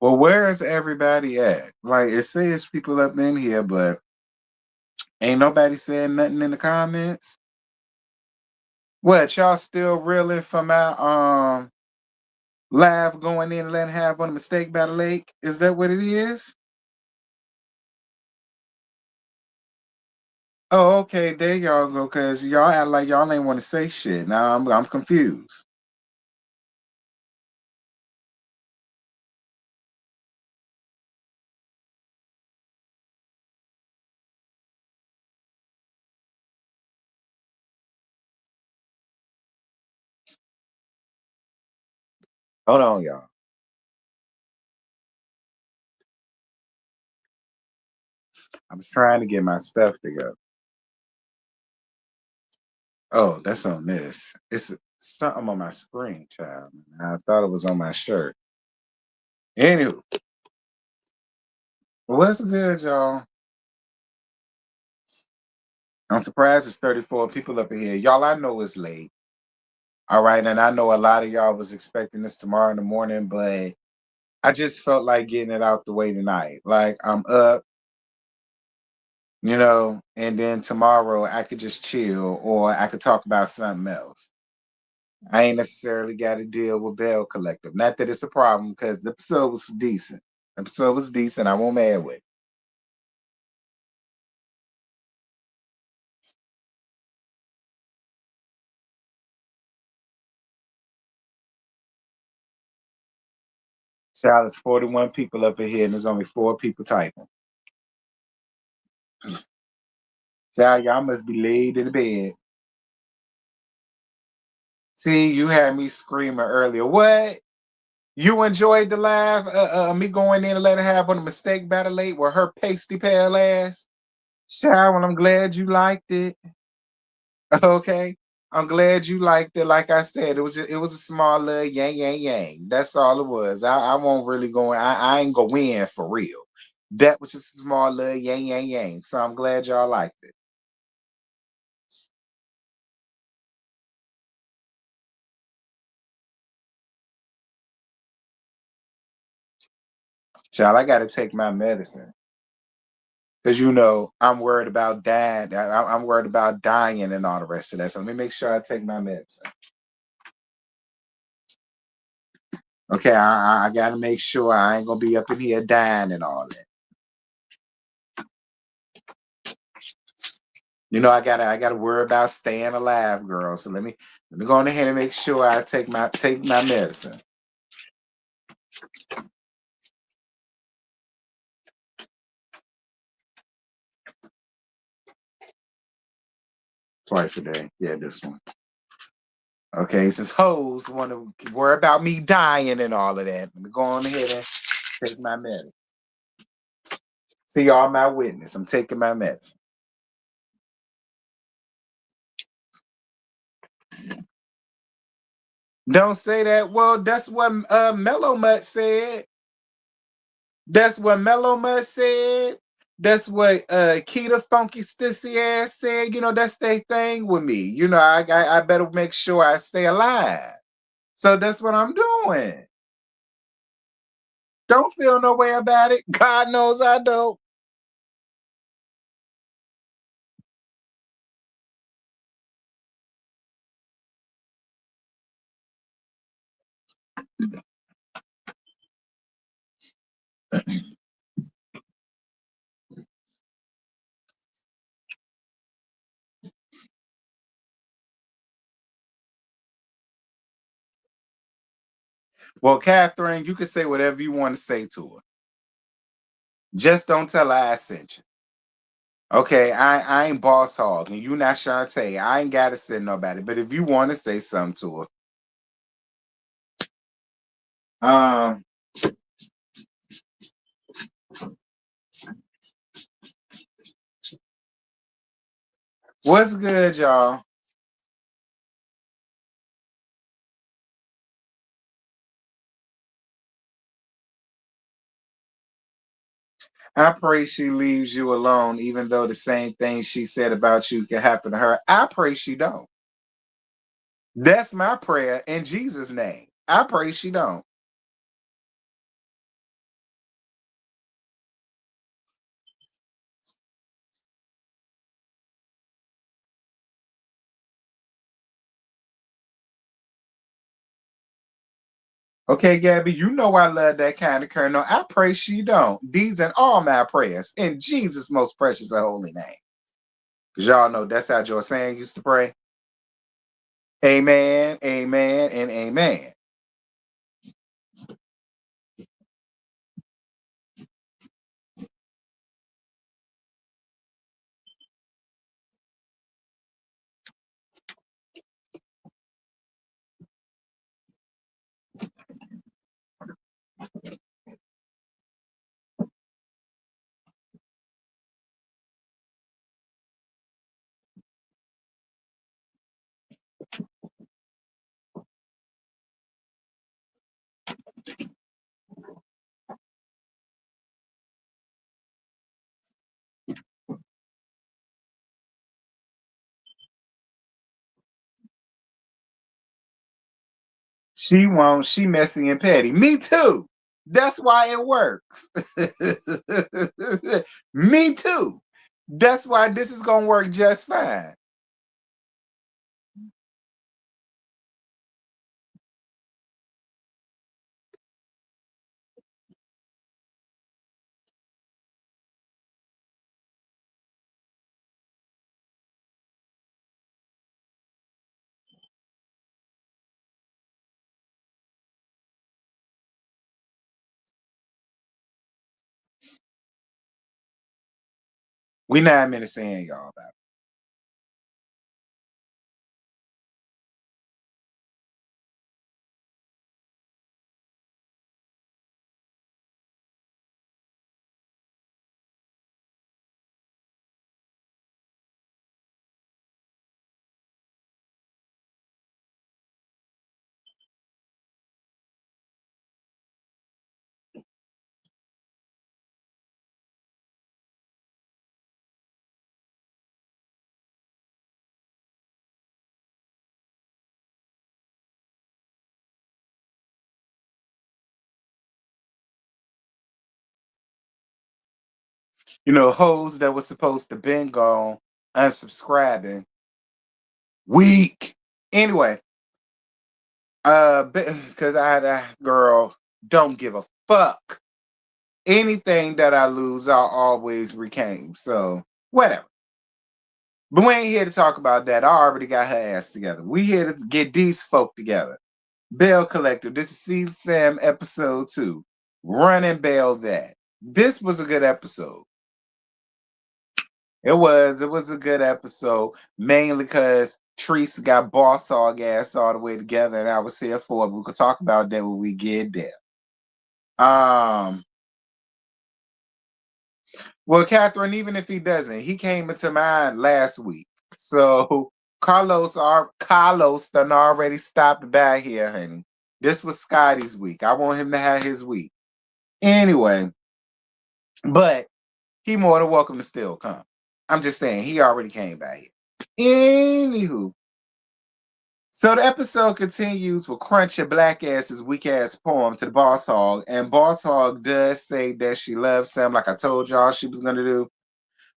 Well, where is everybody at? Like it says people up in here, but ain't nobody saying nothing in the comments. What y'all still reeling from our live going in and letting have on a mistake by the lake? Is that what it is? Oh, okay, there y'all go. Cause y'all act like y'all ain't want to say shit. Now I'm confused. Hold on, y'all. I was trying to get my stuff together. Oh, that's on this. It's something on my screen, child. I thought it was on my shirt. Anywho, what's good, y'all? I'm surprised it's 34 people up in here. Y'all, I know it's late. All right, and I know a lot of y'all was expecting this tomorrow in the morning, but I just felt like getting it out the way tonight. Like I'm up, and then tomorrow I could just chill or I could talk about something else. I ain't necessarily got to deal with BelleCollective. Not that it's a problem because the episode was decent. The episode was decent. I won't mad with it. Child, there's 41 people up in here and there's only 4 people typing. Child, y'all must be laid in the bed. See, you had me screaming earlier. What? You enjoyed the live? Me going in and let her have on a mistake battle late with her pasty pale ass? Child, well, I'm glad you liked it. Okay. I'm glad you liked it. Like I said, it was a small little yang yang yang. That's all it was. I won't really go in. I ain't go in for real. That was just a small little yang yang yang. So I'm glad y'all liked it. Child, I gotta take my medicine. Cause I'm worried about dying. I'm worried about dying and all the rest of that. So let me make sure I take my medicine. Okay, I gotta make sure I ain't gonna be up in here dying and all that. I gotta worry about staying alive, girl. So let me go on ahead and make sure I take my medicine. Twice a day. Yeah, this one. Okay, since hoes want to worry about me dying and all of that, let me go on ahead and take my medicine. See, y'all my witness. I'm taking my medicine. Don't say that. Well, that's what Mellow Mutt said. That's what Mellow Mutt said. That's what Keita Funky Stissy ass said. That's their thing with me. I better make sure I stay alive. So that's what I'm doing. Don't feel no way about it. God knows I don't. Well, Catherine, you can say whatever you want to say to her. Just don't tell her I sent you. Okay, I ain't boss hog, and you not Shantae. I ain't gotta send nobody. But if you want to say something to her, what's good, y'all? I pray she leaves you alone, even though the same thing she said about you can happen to her. I pray she don't. That's my prayer in Jesus' name. I pray she don't. Okay, Gabby, you know I love that kind of kernel. I pray she don't. These and all my prayers in Jesus' most precious and holy name. Because y'all know that's how Joy Saying used to pray. Amen, amen, and amen. She won't. She messy and petty. Me too. That's why it works. Me too. That's why this is gonna work just fine. We 9 minutes in, y'all. About it. You know, hoes that was supposed to been gone, unsubscribing, weak. Anyway, because I had a girl, don't give a fuck. Anything that I lose, I'll always reclaim. So whatever. But we ain't here to talk about that. I already got her ass together. We here to get these folk together. BelleCollective. This is season episode 2. Running Belle that. This was a good episode. It was a good episode, mainly because Teresa got boss hog ass all the way together, and I was here for it. We could talk about that when we get there. Um, well, Catherine, even if he doesn't, he came into mind last week. So Carlos done already stopped by here, honey. This was Scotty's week. I want him to have his week. Anyway, but he more than welcome to still come. I'm just saying he already came by here. Anywho. So the episode continues with Crunch your black ass's weak ass poem to the boss hog, and boss hog does say that she loves Sam, like I told y'all she was gonna do.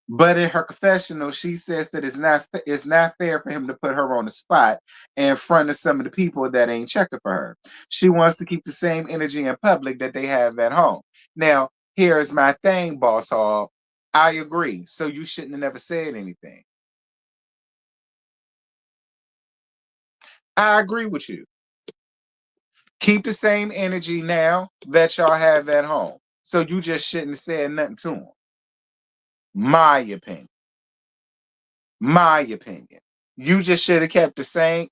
But in her confessional, she says that it's not fair for him to put her on the spot in front of some of the people that ain't checking for her. She wants to keep the same energy in public that they have at home. Now, here's my thing, boss hog. I agree. So you shouldn't have never said anything. I agree with you. Keep the same energy now that y'all have at home. So you just shouldn't have said nothing to him. My opinion. My opinion. You just should have kept the same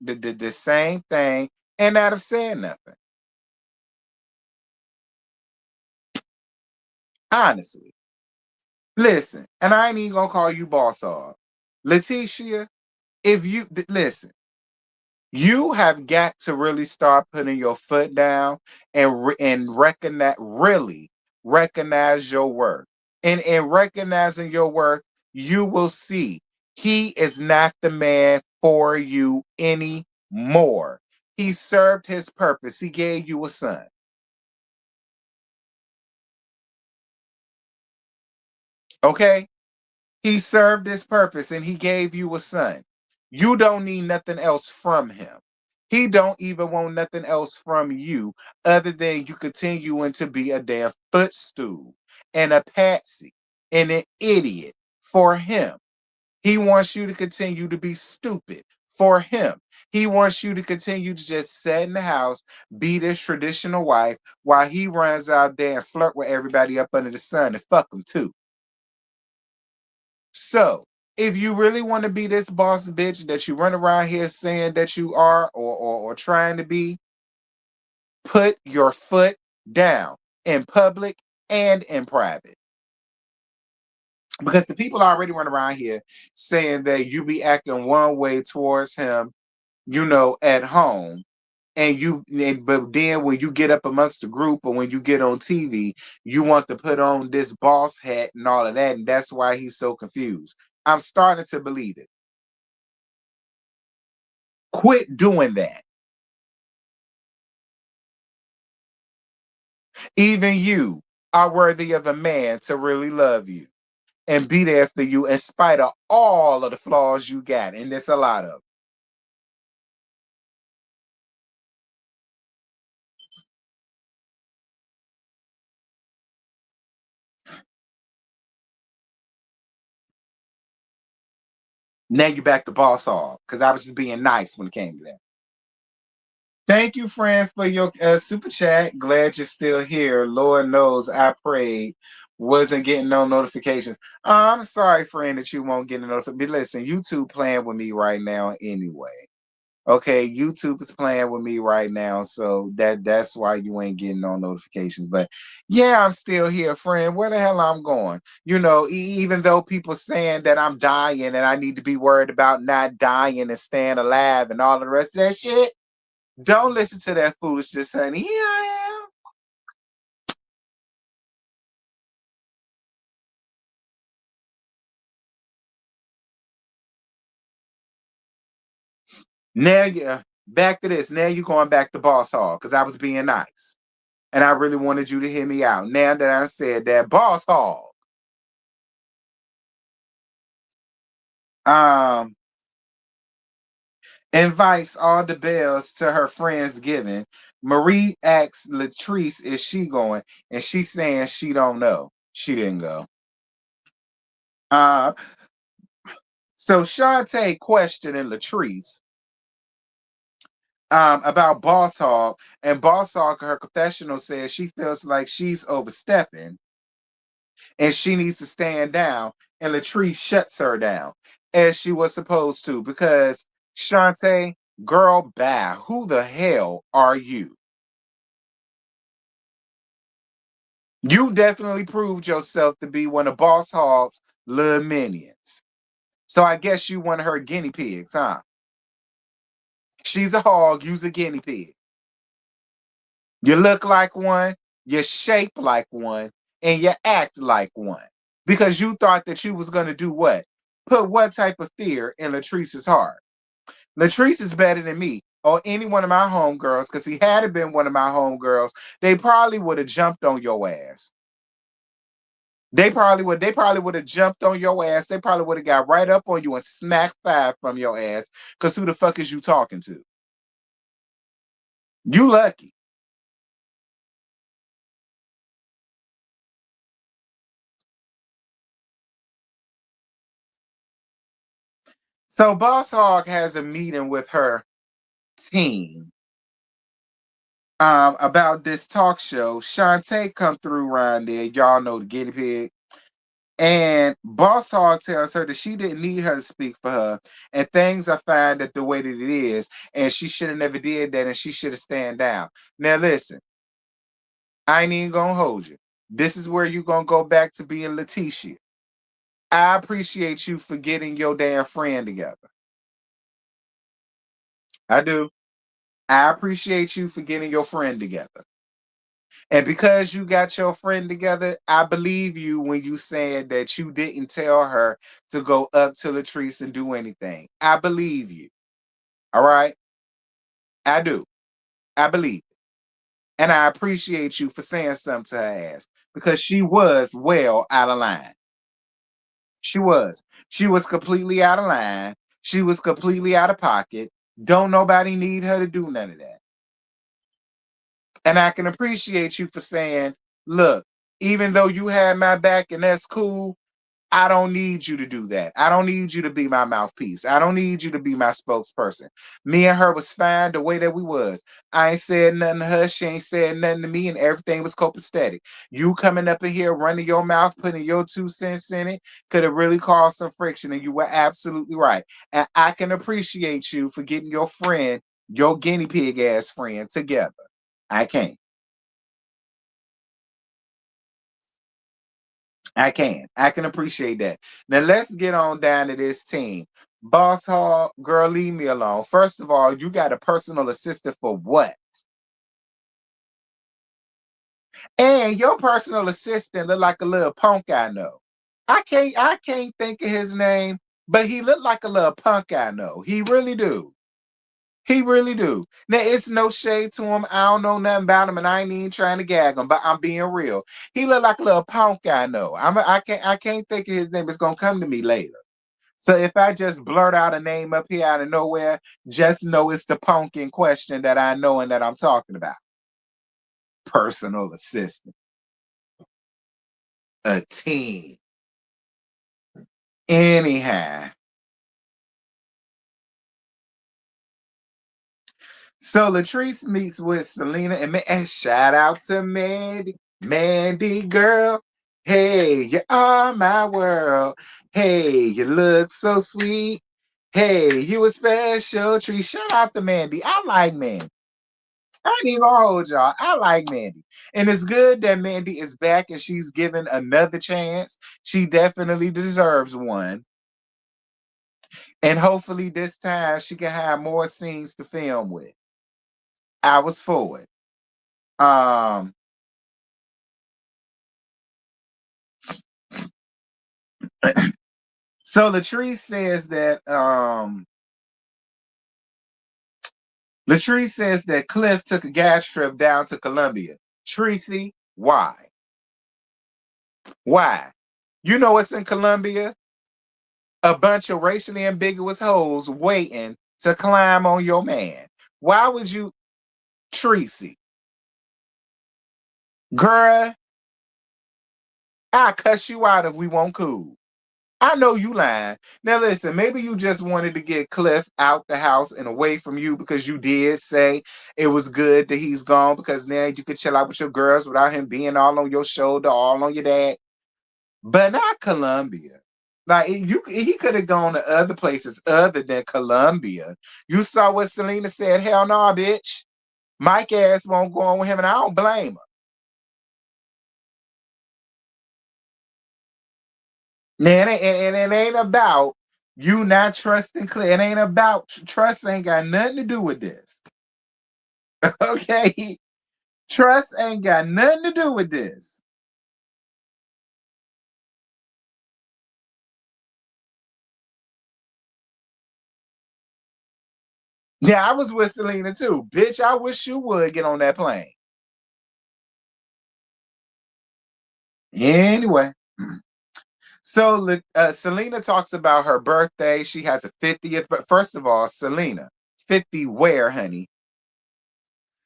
thing and not have said nothing. Honestly. Listen, and I ain't even gonna call you boss hog. Letitia, if you listen, you have got to really start putting your foot down and recognize your worth. And in recognizing your worth, you will see he is not the man for you anymore. He served his purpose. He gave you a son. Okay? He served his purpose and he gave you a son. You don't need nothing else from him. He don't even want nothing else from you other than you continuing to be a damn footstool and a patsy and an idiot for him. He wants you to continue to be stupid for him. He wants you to continue to just sit in the house, be this traditional wife while he runs out there and flirt with everybody up under the sun and fuck them too. So, if you really want to be this boss bitch that you run around here saying that you are or trying to be, put your foot down in public and in private. Because the people already run around here saying that you be acting one way towards him, at home. But then when you get up amongst the group or when you get on TV, you want to put on this boss hat and all of that. And that's why he's so confused. I'm starting to believe it. Quit doing that. Even you are worthy of a man to really love you and be there for you in spite of all of the flaws you got. And there's a lot of. Now you're back to boss hog because I was just being nice when it came to that. Thank you, friend, for your super chat. Glad you're still here. Lord knows I prayed, wasn't getting no notifications. I'm sorry, friend, that you won't get a notification. But listen, YouTube playing with me right now anyway. Okay, YouTube is playing with me right now, so that's why you ain't getting no notifications. But yeah, I'm still here, friend. Where the hell I'm going? Even though people saying that I'm dying and I need to be worried about not dying and staying alive and all the rest of that shit. Don't listen to that foolishness, honey. Here I am. Now you back to this. Now you're going back to Boss Hall because I was being nice. And I really wanted you to hear me out. Now that I said that, Boss Hall um invites all the Bells to her friend's giving. Marie asks Latrice, is she going? And she's saying she don't know. She didn't go. Uh so Shantae questioning Latrice about Boss Hog, and Boss Hog, her confessional says she feels like she's overstepping and she needs to stand down, and Latrice shuts her down as she was supposed to because Shantae, girl, bye. Who the hell are you? You definitely proved yourself to be one of Boss Hog's little minions. So I guess you one of her guinea pigs, huh? She's a hog, you's a guinea pig. You look like one, you shape like one, and you act like one. Because you thought that you was gonna do what? Put what type of fear in Latrice's heart? Latrice is better than me or any one of my homegirls, because he had it been one of my homegirls, they probably would have jumped on your ass. They probably would have jumped on your ass. They probably would have got right up on you and smacked five from your ass. Cause who the fuck is you talking to? You lucky. So Boss Hog has a meeting with her team about this talk show. Shantae come through around there. Y'all know the guinea pig. And Boss Hog tells her that she didn't need her to speak for her, and things are fine that the way that it is, and she should have never did that, and she should have stand down. Now listen, I ain't even gonna hold you. This is where you gonna go back to being Letitia. I appreciate you for getting your damn friend together. I do. I appreciate you for getting your friend together. And because you got your friend together, I believe you when you said that you didn't tell her to go up to Latrice and do anything. I believe you. All right? I do. I believe it. And I appreciate you for saying something to her ass because she was well out of line. She was. She was completely out of line. She was completely out of pocket. Don't nobody need her to do none of that. And I can appreciate you for saying, look, even though you had my back and that's cool, I don't need you to do that. I don't need you to be my mouthpiece. I don't need you to be my spokesperson. Me and her was fine the way that we was. I ain't said nothing to her. She ain't said nothing to me, and everything was copacetic. You coming up in here, running your mouth, putting your 2 cents in it, could have really caused some friction, and you were absolutely right. And I can appreciate you for getting your friend, your guinea pig ass friend, together. I can. I can. I can appreciate that. Now let's get on down to this team. Boss Hall, girl, leave me alone. First of all, you got a personal assistant for what? And your personal assistant look like a little punk I know. I can't think of his name, but he looked like a little punk I know. He really do. He really do. Now it's no shade to him. I don't know nothing about him, and I ain't even trying to gag him, but I'm being real. He look like a little punk I know. I can't think of his name. It's gonna come to me later. So if I just blurt out a name up here out of nowhere, just know it's the punk in question that I know and that I'm talking about. Personal assistant, a team. Anyhow, so Latrice meets with Selena and shout out to Mandy, Mandy girl. Hey, you are my world. Hey, you look so sweet. Hey, you a special treat. Shout out to Mandy. I like Mandy. I ain't even gonna hold y'all. I like Mandy. And it's good that Mandy is back and she's given another chance. She definitely deserves one. And hopefully this time she can have more scenes to film with. I was for it. Um, so Latrice says that Cliff took a gas trip down to Colombia. Tracy, why? Why? You know what's in Colombia? A bunch of racially ambiguous hoes waiting to climb on your man. Why would you, Tracy? Girl, I cuss you out if we won't cool. I know you lying. Now listen, maybe you just wanted to get Cliff out the house and away from you because you did say it was good that he's gone because now you could chill out with your girls without him being all on your shoulder, all on your dad. But not Colombia. Like he could have gone to other places other than Colombia. You saw what Selena said. Hell no, bitch. Mike ass won't go on with him, and I don't blame her. Now, it ain't about you not trusting Claire. It ain't about trust. Ain't got nothing to do with this. Okay, trust ain't got nothing to do with this. Yeah, I was with Selena too, bitch. I wish you would get on that plane. Anyway, so Selena talks about her birthday. She has a 50th. But first of all, Selena, 50 where, honey?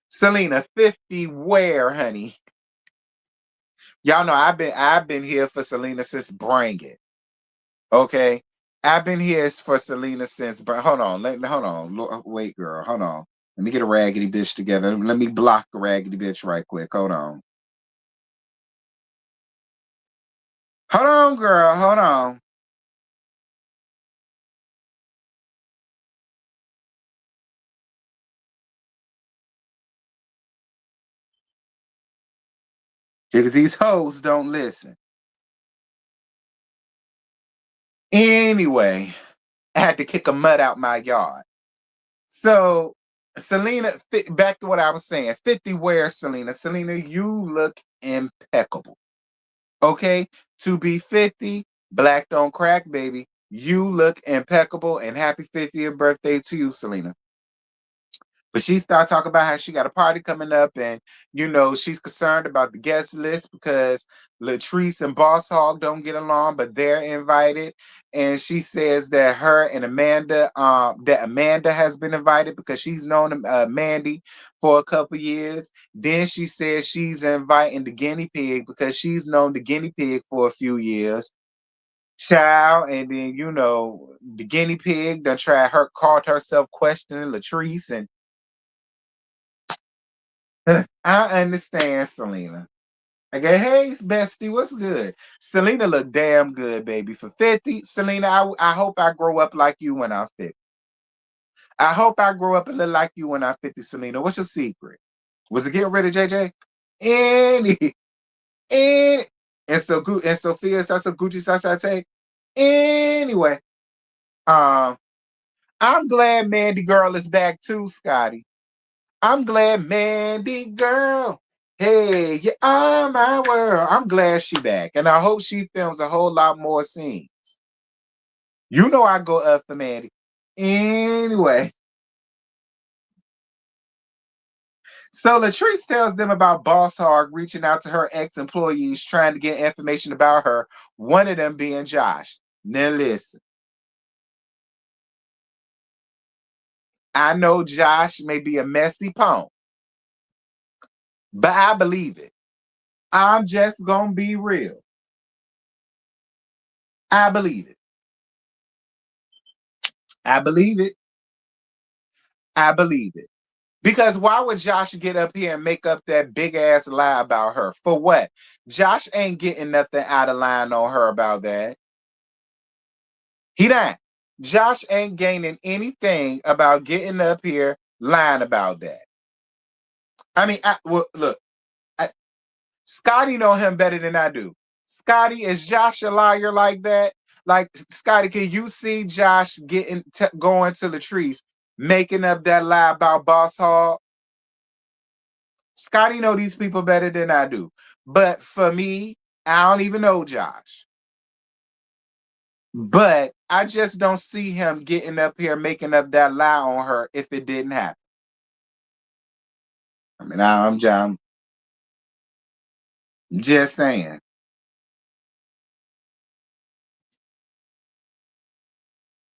Selena, 50 where, honey? Y'all know I've been here for Selena since Bring It. Okay, I've been here for Selena since. But hold on, hold on. Wait, girl, hold on. Let me get a raggedy bitch together. Let me block a raggedy bitch right quick. Hold on. Hold on, girl. Hold on. Because these hoes don't listen. Anyway, I had to kick a mud out my yard. So, Selena, back to what I was saying. 50 where, Selena? Selena, you look impeccable. Okay? To be 50, black don't crack, baby. You look impeccable and happy 50th birthday to you, Selena. But she started talking about how she got a party coming up, and she's concerned about the guest list because Latrice and Boss Hog don't get along, but they're invited. And she says that her and Amanda, that Amanda has been invited because she's known Mandy for a couple years. Then she says she's inviting the guinea pig because she's known the guinea pig for a few years. Child, and then the guinea pig done called herself questioning Latrice, and I understand, Selena. Okay, hey, bestie, what's good? Selena look damn good, baby. For 50, Selena, I hope I grow up like you when I'm 50. I hope I grow up a little like you when I'm 50, Selena. What's your secret? Was it getting rid of JJ? Any, any, and so good, and Sophia, that's a Gucci Sasha take. Anyway, um, I'm glad Mandy Girl is back too, Scotty. I'm glad Mandy Girl. Hey, you are my world. I'm glad she back. And I hope she films a whole lot more scenes. I go up for Mandy. Anyway. So Latrice tells them about Boss Hog reaching out to her ex-employees trying to get information about her, one of them being Josh. Now listen. I know Josh may be a messy punk, but I believe it. I'm just gonna be real. I believe it. I believe it. I believe it. Because why would Josh get up here and make up that big ass lie about her? For what? Josh ain't getting nothing out of line on her about that. He not. Josh ain't gaining anything about getting up here lying about that. I mean, look, Scotty know him better than I do. Scotty, is Josh a liar like that? Like, Scotty, can you see Josh going to Latrice, making up that lie about Boss Hall? Scotty know these people better than I do. But for me, I don't even know Josh. But I just don't see him getting up here making up that lie on her if it didn't happen. I mean, I'm just saying.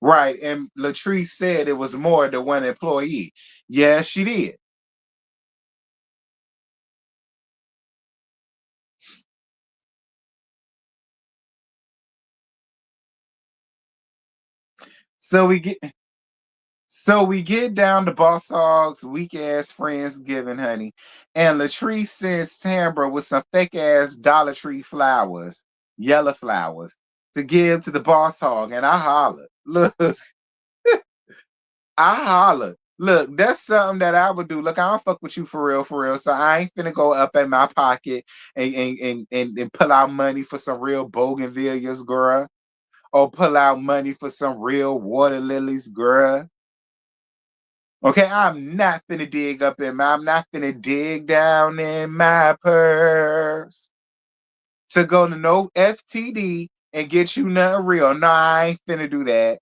Right. And Latrice said it was more than one employee. Yeah, she did. So we get down to Boss Hogg's weak ass Friendsgiving, honey. And Latrice sends Tambra with some fake ass Dollar Tree flowers, yellow flowers, to give to the Boss Hog. And I hollered. Look, I hollered. Look, that's something that I would do. Look, I don't fuck with you for real, for real. So I ain't finna go up in my pocket and pull out money for some real bougainvilleas, girl. Or pull out money for some real water lilies, girl. Okay, I'm not finna dig down in my purse to go to no FTD and get you nothing real. No, I ain't finna do that.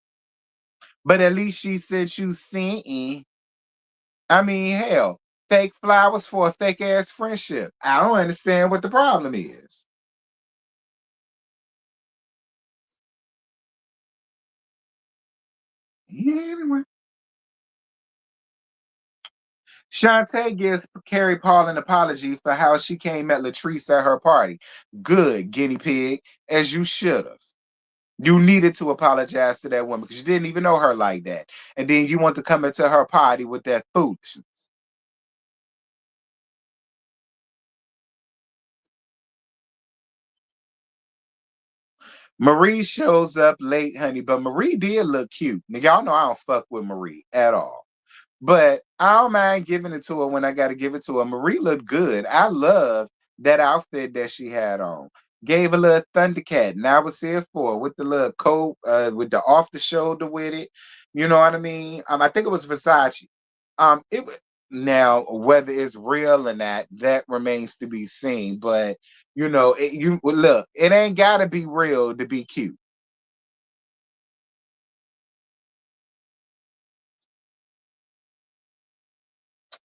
But at least she said you sent. I mean, hell, fake flowers for a fake ass friendship. I don't understand what the problem is. Anyway. Shantae gives Carrie Paul an apology for how she came at Latrice at her party. Good, guinea pig, as you should have. You needed to apologize to that woman because you didn't even know her like that. And then you want to come into her party with that foolishness. Marie shows up late, honey, but Marie did look cute. Now, y'all know I don't fuck with Marie at all. But I don't mind giving it to her when I got to give it to her. Marie looked good. I love that outfit that she had on. Gave a little Thundercat, and I was here for it, with the little coat, with the off the shoulder with it. You know what I mean? I think it was Versace. It now whether it's real or not, that remains to be seen. But you look, it ain't gotta be real to be cute.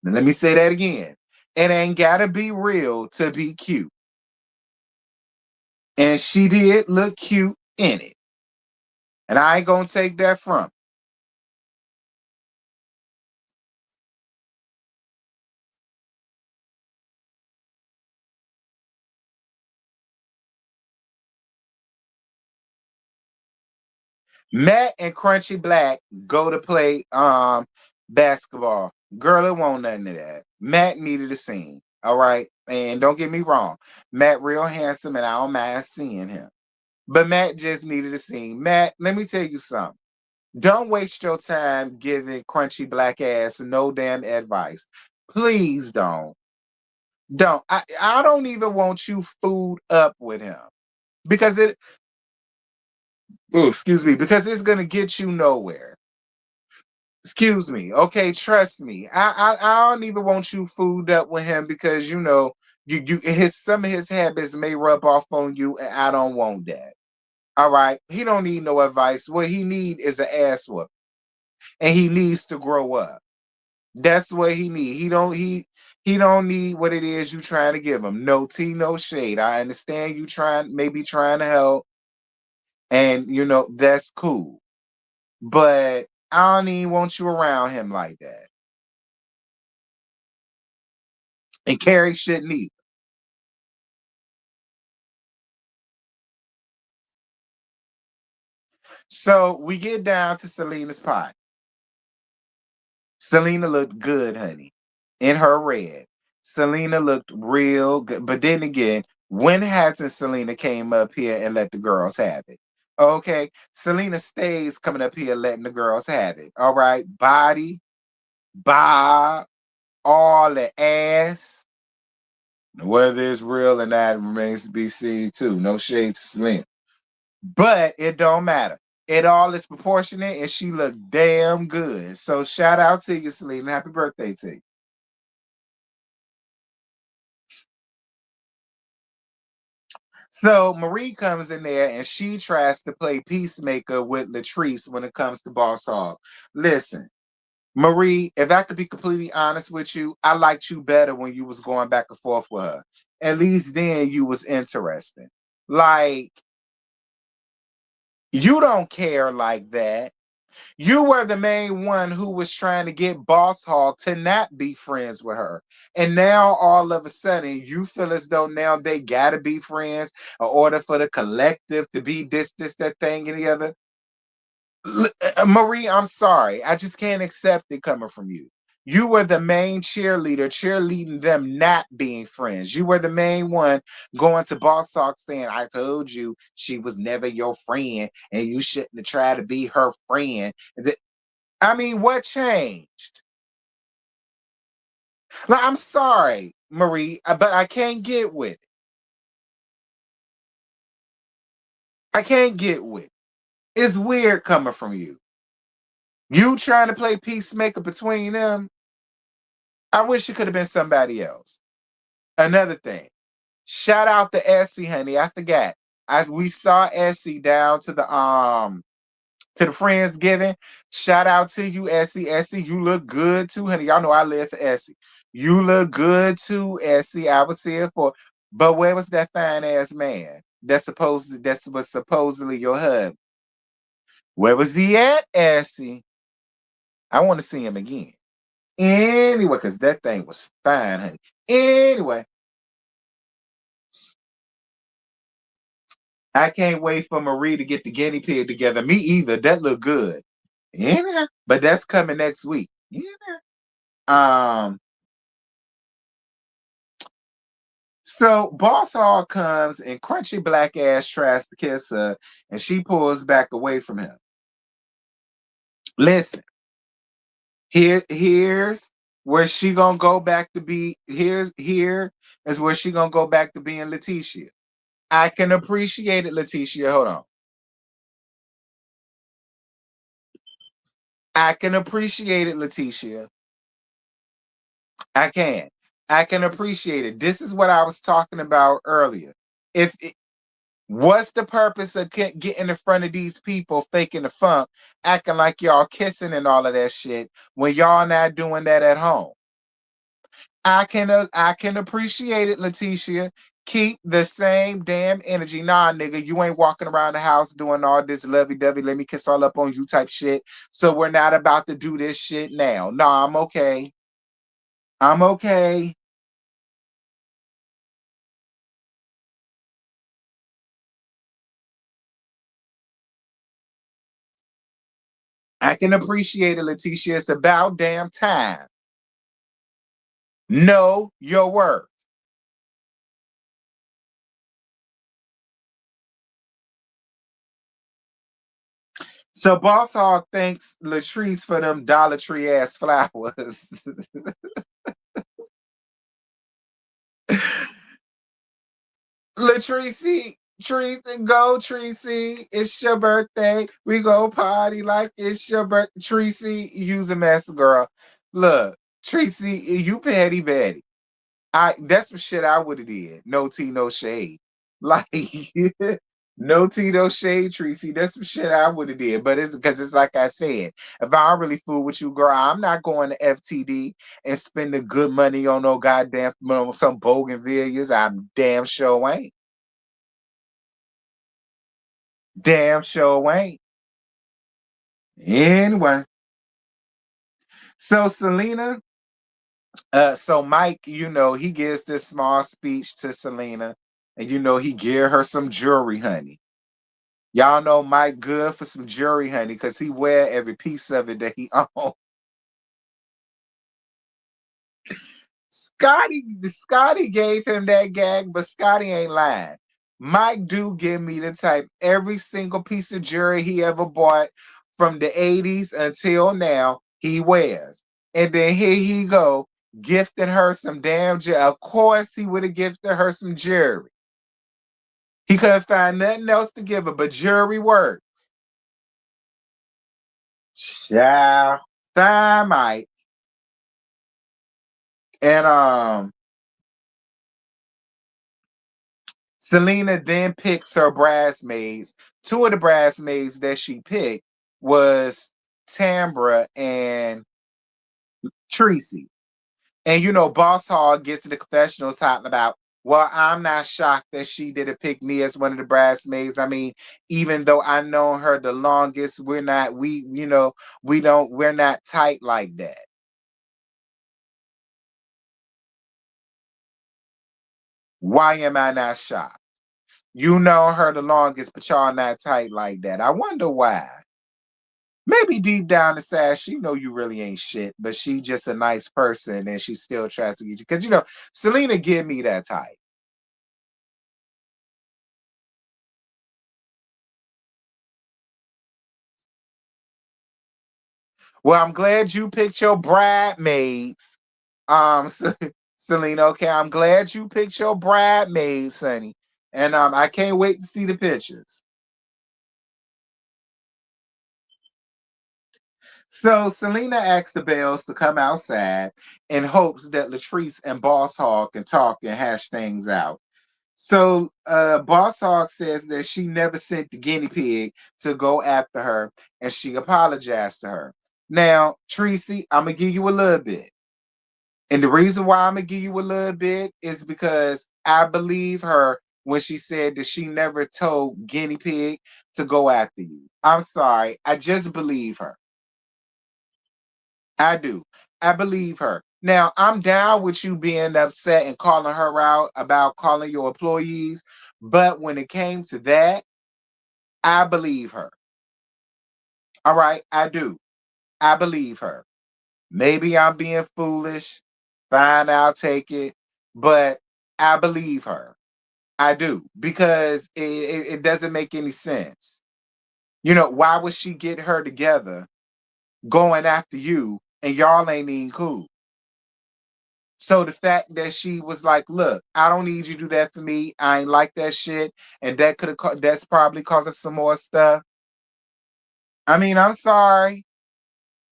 Now, let me say that again. It ain't gotta be real to be cute. And she did look cute in it. And I ain't gonna take that from her. Matt and Crunchy Black go to play basketball. Girl, it won't nothing of that. Matt needed a scene. All right. And don't get me wrong. Matt real handsome and I don't mind seeing him. But Matt just needed a scene. Matt, let me tell you something. Don't waste your time giving Crunchy Black ass no damn advice. Please don't. Don't. I don't even want you food up with him. Because excuse me, because it's gonna get you nowhere. Excuse me. Okay, trust me. I don't even want you food up with him because you his some of his habits may rub off on you, and I don't want that. All right. He don't need no advice. What he need is an ass whoop. And he needs to grow up. That's what he need. He don't need what it is you trying to give him. No tea, no shade. I understand you maybe trying to help, and that's cool. But I don't even want you around him like that. And Carrie shouldn't either. So we get down to Selena's pot. Selena looked good, honey, in her red. Selena looked real good. But then again, when hasn't Selena came up here and let the girls have it? Okay, Selena stays coming up here letting the girls have it. All right, body, bob, all the ass. Whether it's real or not remains to be seen too. No shade to Selena. But it don't matter. It all is proportionate and she looked damn good. So shout out to you, Selena. Happy birthday to you. So Marie comes in there and she tries to play peacemaker with Latrice when it comes to Boss Hog. Listen, Marie, if I could be completely honest with you, I liked you better when you was going back and forth with her. At least then you was interesting. Like, you don't care like that. You were the main one who was trying to get Boss Hog to not be friends with her. And now all of a sudden you feel as though now they gotta be friends in order for the collective to be this, that thing, and the other. Marie, I'm sorry. I just can't accept it coming from you. You were the main cheerleader, cheerleading them not being friends. You were the main one going to Boss Hog saying, I told you she was never your friend and you shouldn't have tried to be her friend. I mean, what changed? Like, I'm sorry, Marie, but I can't get with it. I can't get with it. It's weird coming from you. You trying to play peacemaker between them? I wish it could have been somebody else. Another thing, shout out to Essie, honey. I forgot. We saw Essie down to the Friendsgiving. Shout out to you, Essie. Essie, you look good too, honey. Y'all know I live for Essie. You look good too, Essie. I was here for. But where was that fine ass man? That was supposedly your husband. Where was he at, Essie? I want to see him again. Anyway, because that thing was fine, honey. Anyway, I can't wait for Marie to get the guinea pig together. Me either. That look good. Yeah, but that's coming next week. Yeah. Um. So Boss Hog comes and Crunchy Black ass tries to kiss her, and she pulls back away from him. Listen, here's where she gonna go back to be. Here is where she gonna go back to being Letitia. I can appreciate it, Letitia. Hold on. I can appreciate it, Letitia. I can. I can appreciate it. This is what I was talking about earlier. If it, What's the purpose of getting in front of these people, faking the funk, acting like y'all kissing and all of that shit when y'all not doing that at home? I can appreciate it, Letitia. Keep the same damn energy. Nah, nigga, you ain't walking around the house doing all this lovey-dovey, let me kiss all up on you type shit. So we're not about to do this shit now. Nah, I'm okay. I'm okay. I can appreciate it, Letitia. It's about damn time. Know your worth. So Boss Hog thanks Latrice for them Dollar Tree ass flowers. Latrice, Tracy, go Tracy. It's your birthday. We go party like it's your birthday. Tracy, use a mess, girl. Look, Tracy, you petty Betty. I that's some shit I would have did. No tea, no shade. Like no tea, no shade, Tracy. That's some shit I would have did. But it's because it's like I said, if I don't really fool with you, girl, I'm not going to FTD and spending good money on no goddamn some bougainvilleas. I'm damn sure ain't. Damn sure ain't. Anyway, so Selena, so Mike, he gives this small speech to Selena, and he give her some jewelry, honey. Y'all know Mike good for some jewelry, honey, because he wear every piece of it that he owns. Scotty gave him that gag, but Scotty ain't lying. Mike do give me the type every single piece of jewelry he ever bought from the 80s until now, he wears. And then here he go, gifting her some damn jewelry. Of course he would have gifted her some jewelry. He couldn't find nothing else to give her, but jewelry works. Child. Mike. And Selena then picks her bridesmaids. Two of the bridesmaids that she picked was Tambra and Tracy. And Boss Hog gets to the confessional talking about, well, I'm not shocked that she didn't pick me as one of the bridesmaids. I mean, even though I know her the longest, we're not tight like that. Why am I not shocked? You know her the longest, but y'all not tight like that. I wonder why. Maybe deep down inside, she know you really ain't shit, but she just a nice person and she still tries to get you. Because Selena give me that type. Well, I'm glad you picked your bridesmaids. Selena, okay, I'm glad you picked your bridesmaids, honey. And I can't wait to see the pictures. So Selena asks the Bells to come outside in hopes that Latrice and Boss Hog can talk and hash things out. So Boss Hog says that she never sent the guinea pig to go after her, and she apologized to her. Now, Tracy, I'm gonna give you a little bit. And the reason why I'm gonna give you a little bit is because I believe her when she said that she never told guinea pig to go after you. I'm sorry. I just believe her. I do. I believe her. Now, I'm down with you being upset and calling her out about calling your employees, but when it came to that, I believe her. All right, I do. I believe her. Maybe I'm being foolish. Fine, I'll take it. But I believe her. I do because it doesn't make any sense. Why would she get her together going after you and y'all ain't even cool? So the fact that she was like, "Look, I don't need you to do that for me. I ain't like that shit," and that could have that's probably causing some more stuff. I mean, I'm sorry,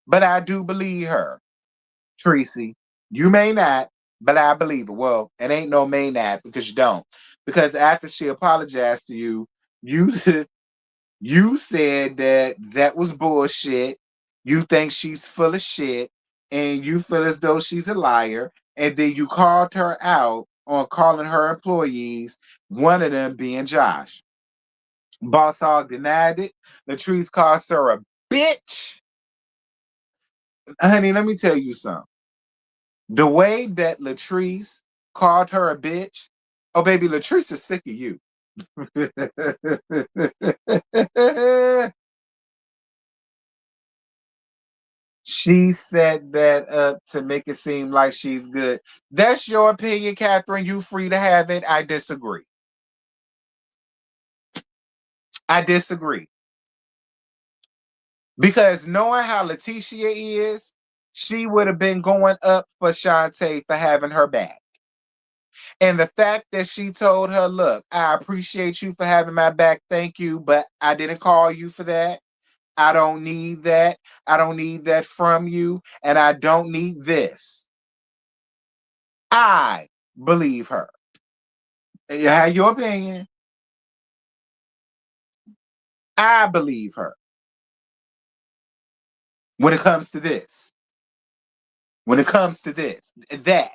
but I do believe her, Tracy. You may not, but I believe her. Well, it ain't no may not because you don't. Because after she apologized to you, you you said that was bullshit. You think she's full of shit, and you feel as though she's a liar. and then you called her out on calling her employees, one of them being Josh. Boss Hog denied it. Latrice calls her a bitch. Honey, let me tell you something. The way that Latrice called her a bitch, oh baby, Latrice is sick of you. She set that up to make it seem like she's good. That's your opinion, Catherine. You free to have it. I disagree. I disagree. Because knowing how Letitia is, she would have been going up for Shantae for having her back. And the fact that she told her, look, I appreciate you for having my back. Thank you. But I didn't call you for that. I don't need that. I don't need that from you. And I don't need this. I believe her. You have your opinion. I believe her. When it comes to this. When it comes to this. That.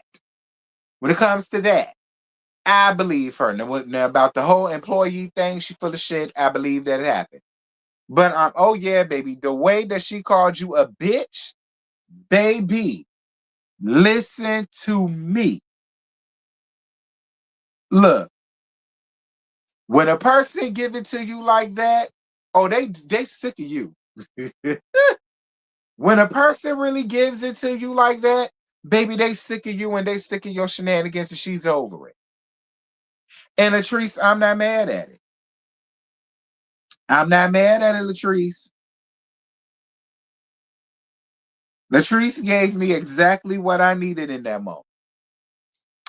When it comes to that. I believe her. Now about the whole employee thing, she full of shit. I believe that it happened. But oh yeah, baby, the way that she called you a bitch, baby, listen to me. Look, when a person give it to you like that, oh, they sick of you. When a person really gives it to you like that, baby, they sick of you and they sick of your shenanigans and she's over it. And Latrice, I'm not mad at it. I'm not mad at it, Latrice. Latrice gave me exactly what I needed in that moment.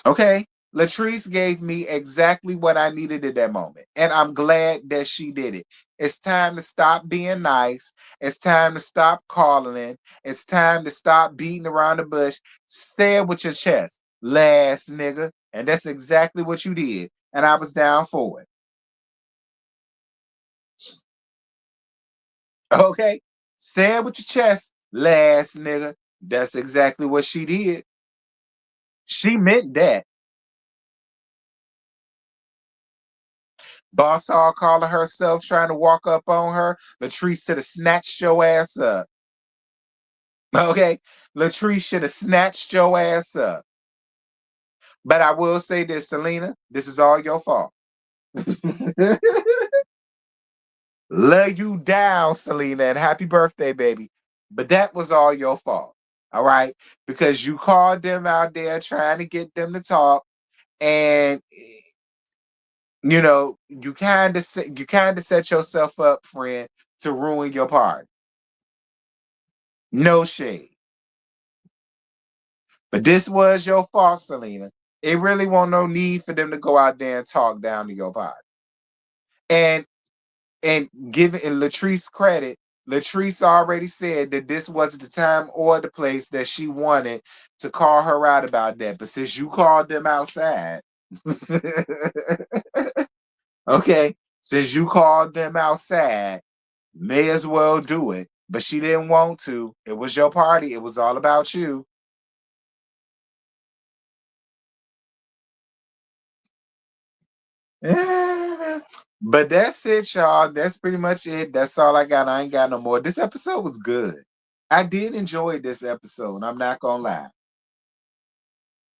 Okay? Latrice gave me exactly what I needed in that moment. And I'm glad that she did it. It's time to stop being nice. It's time to stop calling. It's time to stop beating around the bush. Say it with your chest. Last nigga. And that's exactly what you did. And I was down for it. Okay? Say it with your chest. Last nigga. That's exactly what she did. She meant that. Boss Hog calling herself, trying to walk up on her. Latrice should have snatched your ass up. Okay? Latrice should have snatched your ass up. But I will say this, Selena, this is all your fault. Lay you down, Selena, and happy birthday, baby. But that was all your fault. All right? Because you called them out there trying to get them to talk. And you kind of set yourself up, friend, to ruin your party. No shade. But this was your fault, Selena. It really wasn't no need for them to go out there and talk down to your party. And giving Latrice credit, Latrice already said that this was the time or the place that she wanted to call her out about that. But since you called them outside, okay, since you called them outside, may as well do it. But she didn't want to. It was your party. It was all about you. But that's it, y'all. That's pretty much it. That's all I got. I ain't got no more. This episode was good. I did enjoy this episode. I'm not gonna lie.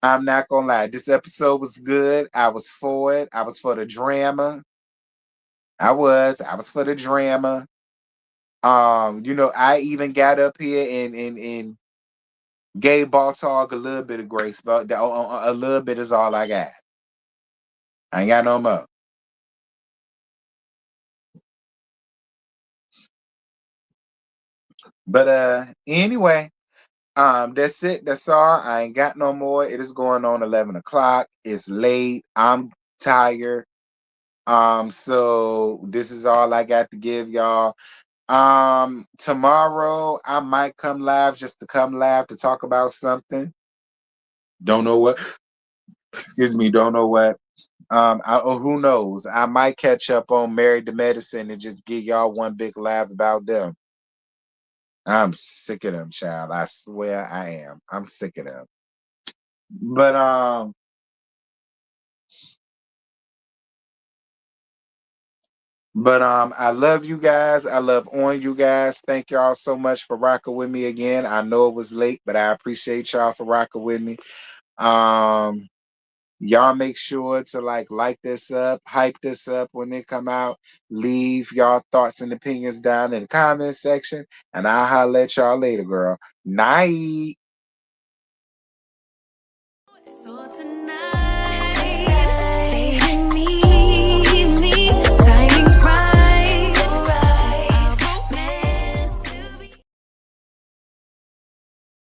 I'm not gonna lie. This episode was good. I was for it. I was for the drama. I was for the drama. I even got up here and gave Baltog a little bit of grace, but a little bit is all I got. I ain't got no more. But anyway, that's it. That's all. I ain't got no more. It is going on 11 o'clock. It's late. I'm tired. So this is all I got to give y'all. Tomorrow I might come live just to come live to talk about something. Don't know what. Excuse me. Don't know what. Who knows? I might catch up on Married to Medicine and just give y'all one big laugh about them. I'm sick of them, child. I swear I am. I'm sick of them. But I love you guys. I love on you guys. Thank y'all so much for rocking with me again. I know it was late, but I appreciate y'all for rocking with me. Um, y'all make sure to like this up, hype this up when they come out. Leave y'all thoughts and opinions down in the comment section, and I'll holler at y'all later, girl. Night.